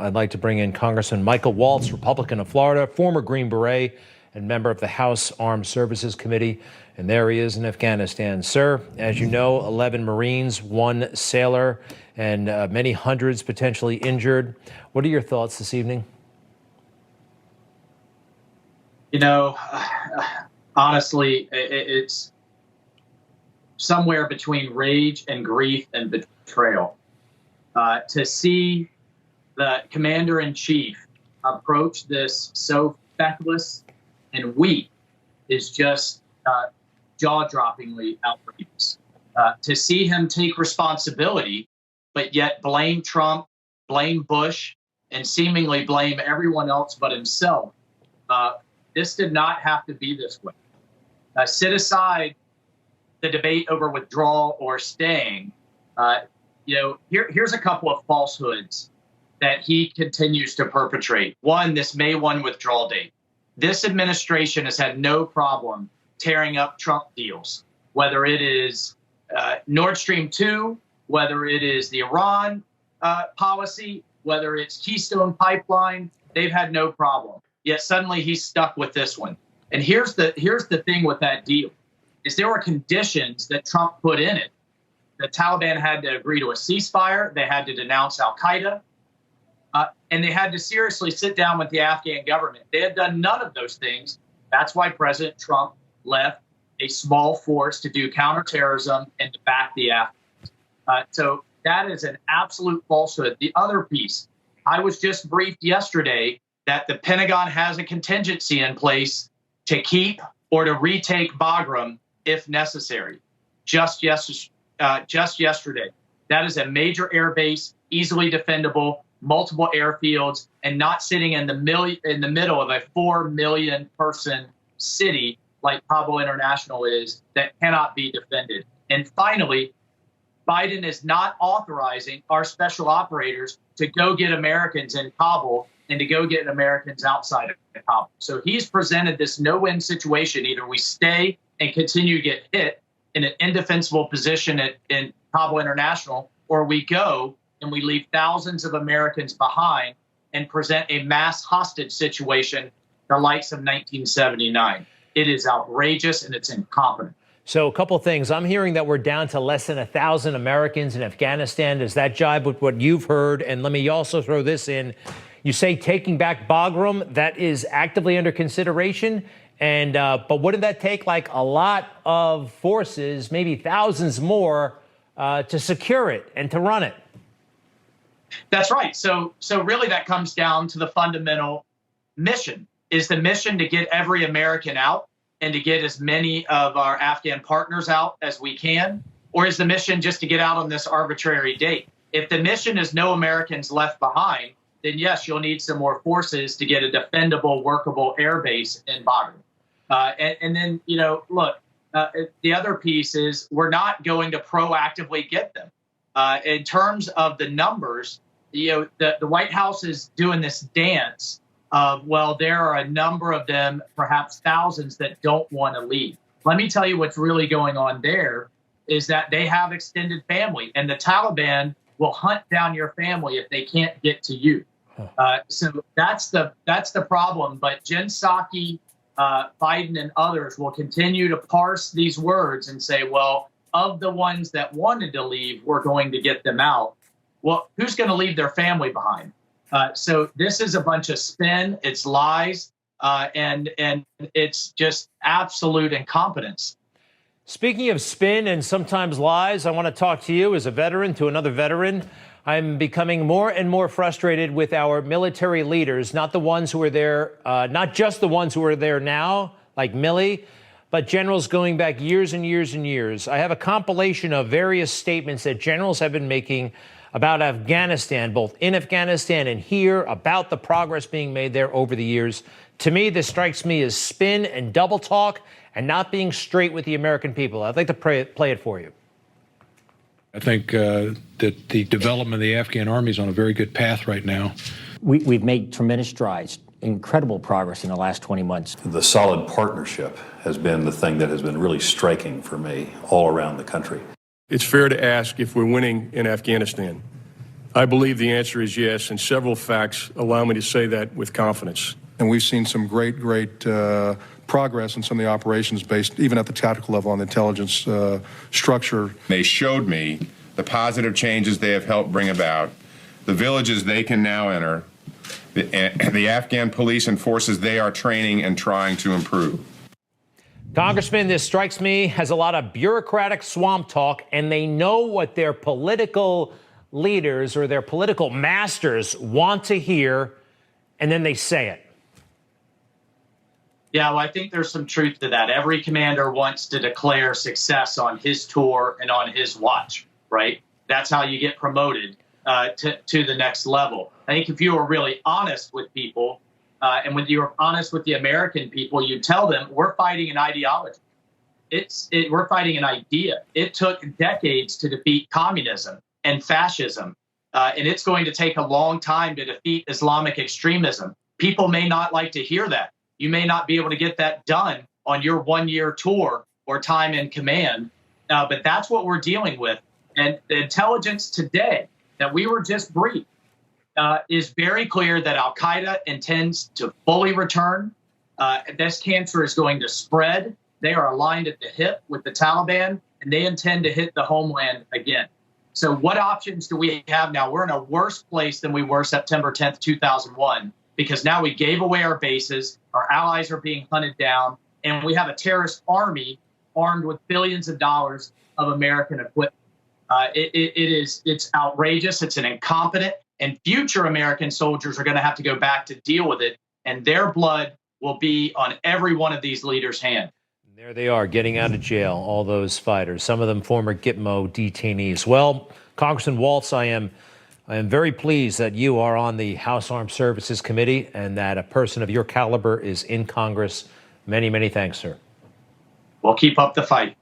I'd like to bring in Congressman Michael Waltz, Republican of Florida, former Green Beret, and member of the House Armed Services Committee. And there he is in Afghanistan. Sir, as you know, 11 Marines, 1 sailor, and many hundreds potentially injured. What are your thoughts this evening? You know, honestly, it's somewhere between rage and grief and betrayal. To see the commander-in-chief approach this so feckless and weak is just jaw-droppingly outrageous. To see him take responsibility, but yet blame Trump, blame Bush, and seemingly blame everyone else but himself. This did not have to be this way. Set aside the debate over withdrawal or staying. Here's a couple of falsehoods that he continues to perpetrate. One, this May 1 withdrawal date. This administration has had no problem tearing up Trump deals, whether it is Nord Stream 2, whether it is the Iran policy, whether it's Keystone Pipeline. They've had no problem. Yet suddenly he's stuck with this one. And here's the thing with that deal, is there were conditions that Trump put in it. The Taliban had to agree to a ceasefire. They had to denounce al-Qaeda. And they had to seriously sit down with the Afghan government. They had done none of those things. That's why President Trump left a small force to do counterterrorism and to back the Afghans. So that is an absolute falsehood. The other piece, I was just briefed yesterday that the Pentagon has a contingency in place to keep or to retake Bagram if necessary. Just yesterday. That is a major air base, easily defendable, multiple airfields, and not sitting in the middle of a 4 million person city like Kabul International is, that cannot be defended. And finally, Biden is not authorizing our special operators to go get Americans in Kabul and to go get Americans outside of Kabul. So he's presented this no-win situation. Either we stay and continue to get hit in an indefensible position in Kabul International, or we go and we leave thousands of Americans behind and present a mass hostage situation, the likes of 1979. It is outrageous and it's incompetent. So a couple things. I'm hearing that we're down to less than 1,000 Americans in Afghanistan. Does that jibe with what you've heard? And let me also throw this in. You say taking back Bagram, that is actively under consideration. And but wouldn't that take like a lot of forces, maybe thousands more, to secure it and to run it? That's right. So really that comes down to the fundamental mission. Is the mission to get every American out and to get as many of our Afghan partners out as we can? Or is the mission just to get out on this arbitrary date? If the mission is no Americans left behind, then yes, you'll need some more forces to get a defendable, workable air base in Bagram. And then, look, the other piece is we're not going to proactively get them. In terms of the numbers, the White House is doing this dance of, well, there are a number of them, perhaps thousands, that don't want to leave. Let me tell you what's really going on there is that they have extended family, and the Taliban will hunt down your family if they can't get to you. So that's the problem. But Jen Psaki, Biden, and others will continue to parse these words and say, well, of the ones that wanted to leave, we're going to get them out. Well, who's going to leave their family behind? So this is a bunch of spin. It's lies, and it's just absolute incompetence. Speaking of spin and sometimes lies, I want to talk to you as a veteran to another veteran. I'm becoming more and more frustrated with our military leaders, not the ones who are there, not just the ones who are there now, like Milley, but generals going back years and years and years. I have a compilation of various statements that generals have been making about Afghanistan, both in Afghanistan and here, about the progress being made there over the years. To me, this strikes me as spin and double talk and not being straight with the American people. I'd like to play it for you. I think that the development of the Afghan army is on a very good path right now. We've made tremendous strides, incredible progress in the last 20 months. The solid partnership has been the thing that has been really striking for me all around the country. It's fair to ask if we're winning in Afghanistan. I believe the answer is yes, and several facts allow me to say that with confidence. And we've seen some great progress in some of the operations based, even at the tactical level, on the intelligence structure. They showed me the positive changes they have helped bring about, the villages they can now enter, the Afghan police and forces they are training and trying to improve. Congressman, this strikes me as a lot of bureaucratic swamp talk, and they know what their political leaders or their political masters want to hear, and then they say it. Yeah, well, I think there's some truth to that. Every commander wants to declare success on his tour and on his watch, right? That's how you get promoted to the next level. I think if you were really honest with people, and when you're honest with the American people, you tell them we're fighting an ideology. We're fighting an idea. It took decades to defeat communism and fascism, and it's going to take a long time to defeat Islamic extremism. People may not like to hear that. You may not be able to get that done on your one-year tour or time in command, but that's what we're dealing with. And the intelligence today that we were just briefed is very clear that al-Qaeda intends to fully return. This cancer is going to spread. They are aligned at the hip with the Taliban, and they intend to hit the homeland again. So what options do we have now? We're in a worse place than we were September 10th, 2001, because now we gave away our bases, our allies are being hunted down, and we have a terrorist army armed with billions of dollars of American equipment. It's outrageous. It's an incompetent, and future American soldiers are going to have to go back to deal with it, and their blood will be on every one of these leaders' hands. There they are, getting out of jail, all those fighters, some of them former Gitmo detainees. Well, Congressman Waltz, I am very pleased that you are on the House Armed Services Committee and that a person of your caliber is in Congress. Many, many thanks, sir. We'll keep up the fight.